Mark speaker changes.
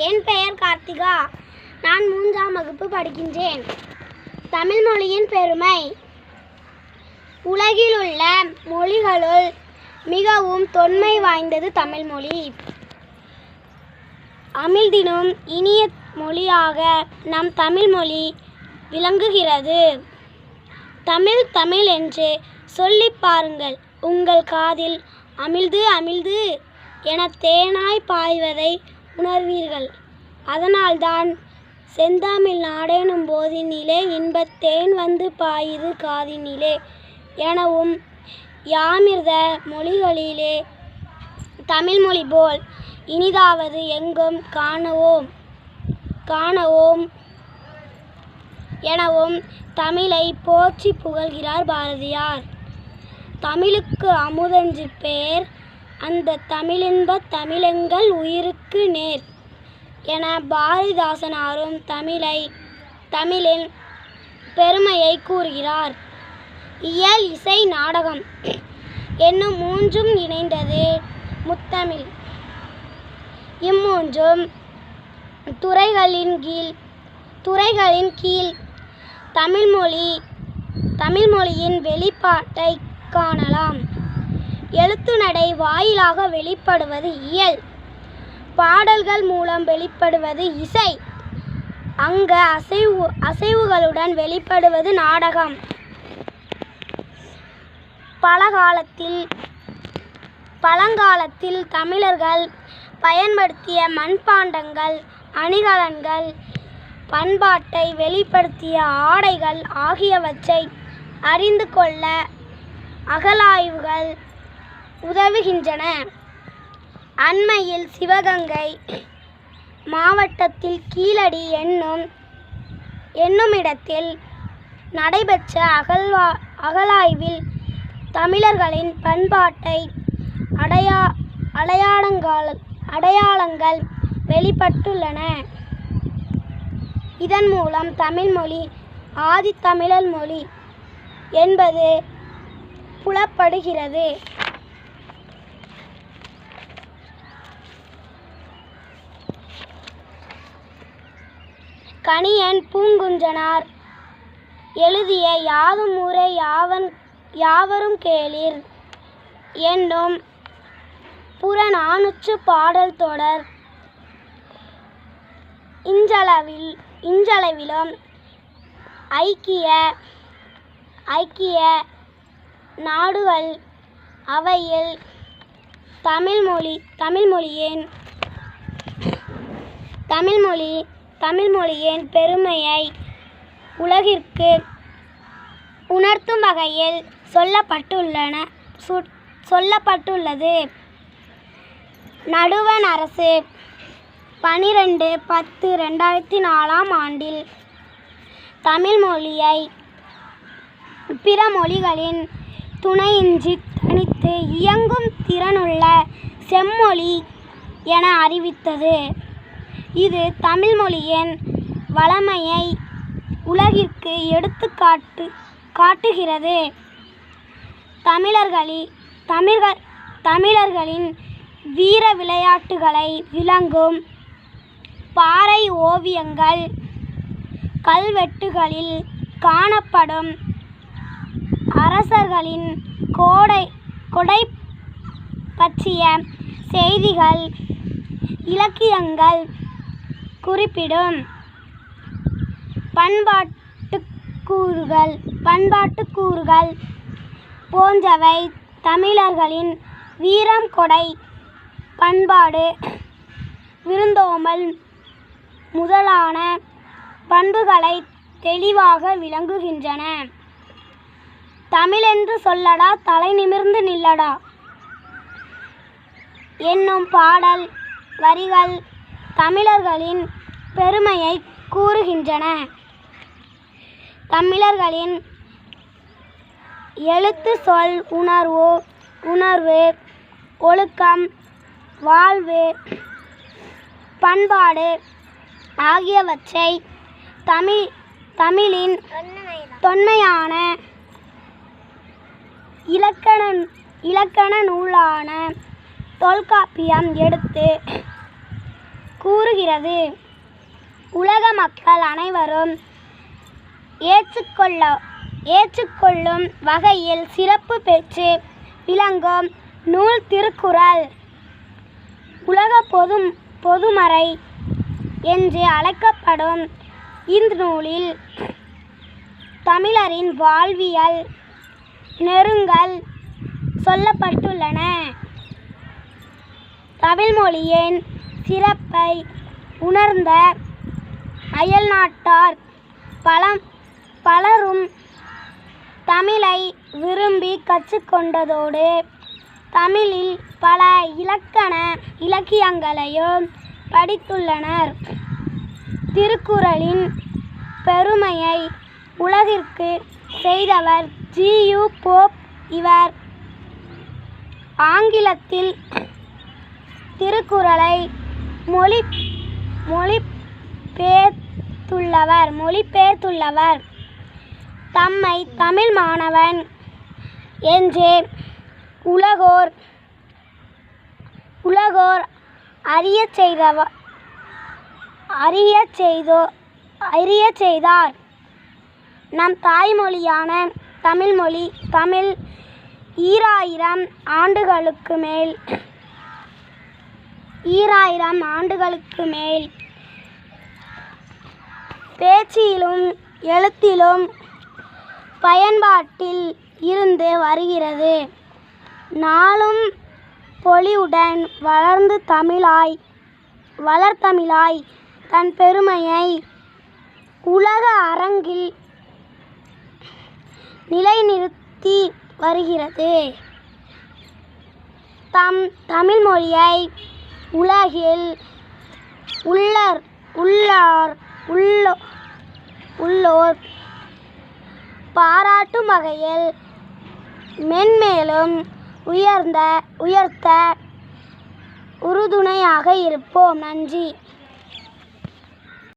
Speaker 1: என் பெயர் கார்த்திகா. நான் 3ஆம் வகுப்பு படிக்கின்றேன். தமிழ் மொழியின் பெருமை. உலகிலுள்ள மொழிகளுள் மிகவும் தொன்மை வாய்ந்தது தமிழ்மொழி. அமிழ்தினும் இனிய மொழியாக நம் தமிழ்மொழி விளங்குகிறது. தமிழ் தமிழ் என்று சொல்லிப் பாருங்கள், உங்கள் காதில் அமிழ்து அமிழ்து என தேனாய் பாய்வதை உணர்வீர்கள். அதனால்தான் செந்தமிழ் நாடெனும் போதினிலே இன்பத் தேன் வந்து பாயுது காதினிலே எனவும் யாமிர்த மொழிகளிலே தமிழ்மொழி போல் இனிதாவது எங்கும் காணவோம் எனவும் தமிழை போற்றி புகழ்கிறார் பாரதியார். தமிழுக்கு அமுதென்று பேர், அந்த தமிழின்பத் தமிழெங்கள் உயிருக்கு நேர் என பாரதிதாசனாரும் தமிழின் பெருமையை கூறுகிறார். இயல், இசை, நாடகம் என்னும் மூன்றும் இணைந்தது முத்தமிழ். இம்மூன்றும் துறைகளின் கீழ் தமிழ்மொழியின் வெளிப்பாட்டை காணலாம். எழுத்து நடை வாயிலாக வெளிப்படுவது இயல், பாடல்கள் மூலம் வெளிப்படுவது இசை, அங்க அசைவுகளுடன் வெளிப்படுவது நாடகம். பழங்காலத்தில் தமிழர்கள் பயன்படுத்திய மண்பாண்டங்கள், அணிகலன்கள், பண்பாட்டை வெளிப்படுத்திய ஆடைகள் ஆகியவற்றை அறிந்து கொள்ள அகழாய்வுகள் உதவுகின்றன. அண்மையில் சிவகங்கை மாவட்டத்தில் கீழடி என்னுமிடத்தில் நடைபெற்ற அகழாய்வில் தமிழர்களின் பண்பாட்டை அடையாளங்கள் வெளிப்பட்டுள்ளன. இதன் மூலம் தமிழ்மொழி ஆதித்தமிழர் மொழி என்பது புலப்படுகிறது. கணியன் பூங்குன்றனார் எழுதிய யாதும் ஊரே யாவரும் கேளீர் என்னும் புறநானூற்று பாடல் தொடர் இன்றளவிலும் ஐக்கிய நாடுகள் அவையில் தமிழ்மொழியின் பெருமையை உலகிற்கு உணர்த்தும் வகையில் சொல்லப்பட்டுள்ளது. நடுவண் அரசு 12/10/2004 ஆண்டில் தமிழ்மொழியை பிற மொழிகளின் துணையின்றி தனித்து இயங்கும் திறனுள்ள செம்மொழி என அறிவித்தது. இது தமிழ்மொழியின் வளமையை உலகிற்கு காட்டுகிறது. தமிழர்களின் வீர விளையாட்டுகளை விளங்கும் பாறை ஓவியங்கள், கல்வெட்டுகளில் காணப்படும் அரசர்களின் கொடை பற்றிய செய்திகள், இலக்கியங்கள் குறிப்பிடும் பண்பாட்டுக்கூறுகள் போன்றவை தமிழர்களின் வீரம், கொடை, பண்பாடு, விருந்தோம்பல் முதலான பண்புகளை தெளிவாக விளங்குகின்றன. தமிழென்று சொல்லடா தலை நிமிர்ந்து நில்லடா என்னும் பாடல் வரிகள் தமிழர்களின் பெருமையை கூறுகின்றன. தமிழர்களின் எழுத்து, சொல், உணர்வு, ஒழுக்கம், வாழ்வு, பண்பாடு ஆகியவற்றை தமிழின் தொன்மையான இலக்கண நூலான தொல்காப்பியம் எடுத்து கூறுகிறது. வருகிறது. உலக மக்கள் அனைவரும் ஏற்றுக்கொள்ளும் வகையில் சிறப்பு பெற்று விளங்கும் நூல் திருக்குறள். உலக பொதுமறை என்று அழைக்கப்படும் இந்நூலில் தமிழரின் வாழ்வியல் நெறிகள் சொல்லப்பட்டுள்ளன. தமிழ் மொழியின் சிறப்பை உணர்ந்த அயல்நாட்டார் பலரும் தமிழை விரும்பி கற்றுக்கொண்டதோடு தமிழில் பல இலக்கியங்களையும் படித்துள்ளனர். திருக்குறளின் பெருமையை உலகிற்கு செய்தவர் ஜி.யு. போப். இவர் ஆங்கிலத்தில் திருக்குறளை மொழிபெயர்த்துள்ளவர். தம்மை தமிழ் மாணவன் என்றே உலகோர் அறியச் செய்தார். நம் தாய்மொழியான தமிழ் 2000 ஆண்டுகளுக்கு மேல் பேச்சிலும் எழுத்திலும் பயன்பாட்டில் இருந்து வருகிறது. நாளும் பொலிவுடன் வளர்தமிழாய் தன் பெருமையை உலக அரங்கில் நிலைநிறுத்தி வருகிறது. தம் தமிழ் மொழியை உலகில் உள்ளோர் பாராட்டும் வகையில் மென்மேலும் உயர்த்த உறுதுணையாக இருப்போம். நன்றி.